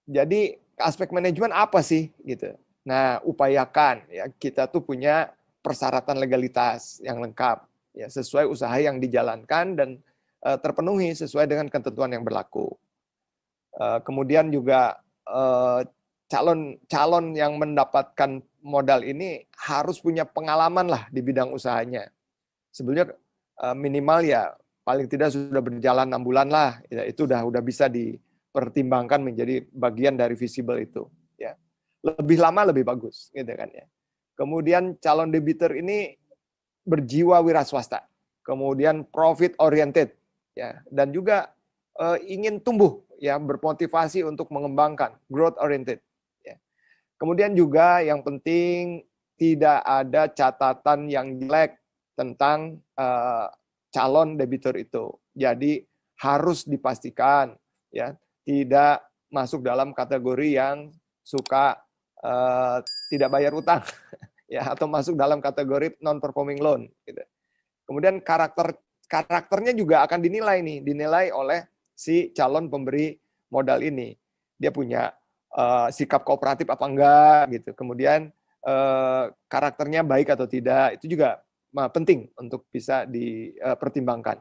Jadi aspek manajemen apa sih gitu. Nah, upayakan ya kita tuh punya persyaratan legalitas yang lengkap ya sesuai usaha yang dijalankan dan terpenuhi sesuai dengan ketentuan yang berlaku. Kemudian juga calon yang mendapatkan modal ini harus punya pengalaman lah di bidang usahanya. Sebelumnya minimal ya paling tidak sudah berjalan 6 bulan lah, ya, itu udah bisa dipertimbangkan menjadi bagian dari visible itu. Ya, lebih lama lebih bagus, gitu kan ya. Kemudian calon debitur ini berjiwa wira swasta, kemudian profit oriented, ya, dan juga ingin tumbuh, ya, bermotivasi untuk mengembangkan, growth oriented. Ya. Kemudian juga yang penting tidak ada catatan yang jelek tentang calon debitur itu. Jadi harus dipastikan ya tidak masuk dalam kategori yang suka tidak bayar utang ya atau masuk dalam kategori non performing loan gitu. Kemudian karakternya juga akan dinilai oleh si calon pemberi modal ini. Dia punya sikap kooperatif apa enggak gitu. Kemudian karakternya baik atau tidak, itu juga penting untuk bisa dipertimbangkan.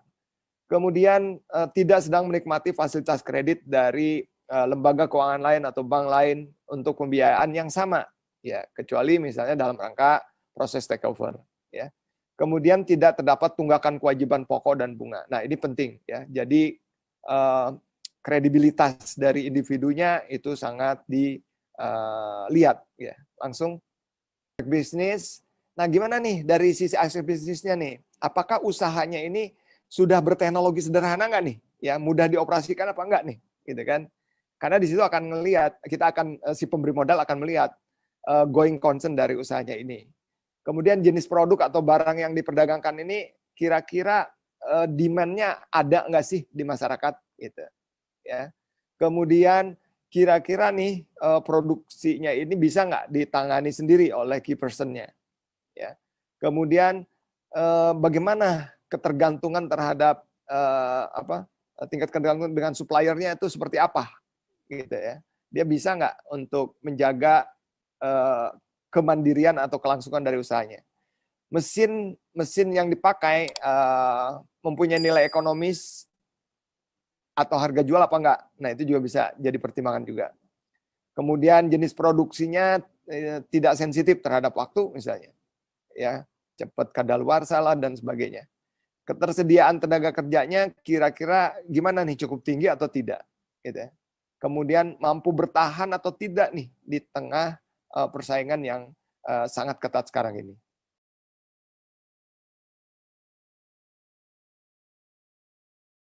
Kemudian tidak sedang menikmati fasilitas kredit dari lembaga keuangan lain atau bank lain untuk pembiayaan yang sama, ya kecuali misalnya dalam rangka proses takeover, ya. Kemudian tidak terdapat tunggakan kewajiban pokok dan bunga. Nah ini penting, ya. Jadi kredibilitas dari individunya itu sangat dilihat, ya. Langsung bisnis. Nah gimana nih dari sisi aspek bisnisnya nih? Apakah usahanya ini sudah berteknologi sederhana nggak nih? Ya mudah dioperasikan apa enggak nih? Gitu kan? Karena di situ akan melihat, si pemberi modal akan melihat going concern dari usahanya ini. Kemudian jenis produk atau barang yang diperdagangkan ini kira-kira demand-nya ada nggak sih di masyarakat? Gitu. Ya. Kemudian kira-kira nih produksinya ini bisa nggak ditangani sendiri oleh key person-nya? Ya. Kemudian bagaimana ketergantungan terhadap tingkat ketergantungan dengan suppliernya itu seperti apa, gitu ya? Dia bisa nggak untuk menjaga kemandirian atau kelangsungan dari usahanya? Mesin yang dipakai mempunyai nilai ekonomis atau harga jual apa enggak? Nah itu juga bisa jadi pertimbangan juga. Kemudian jenis produksinya tidak sensitif terhadap waktu misalnya, ya cepat kadaluarsa lah dan sebagainya. Ketersediaan tenaga kerjanya kira-kira gimana nih, cukup tinggi atau tidak, gitu ya. Kemudian mampu bertahan atau tidak nih di tengah persaingan yang sangat ketat sekarang ini.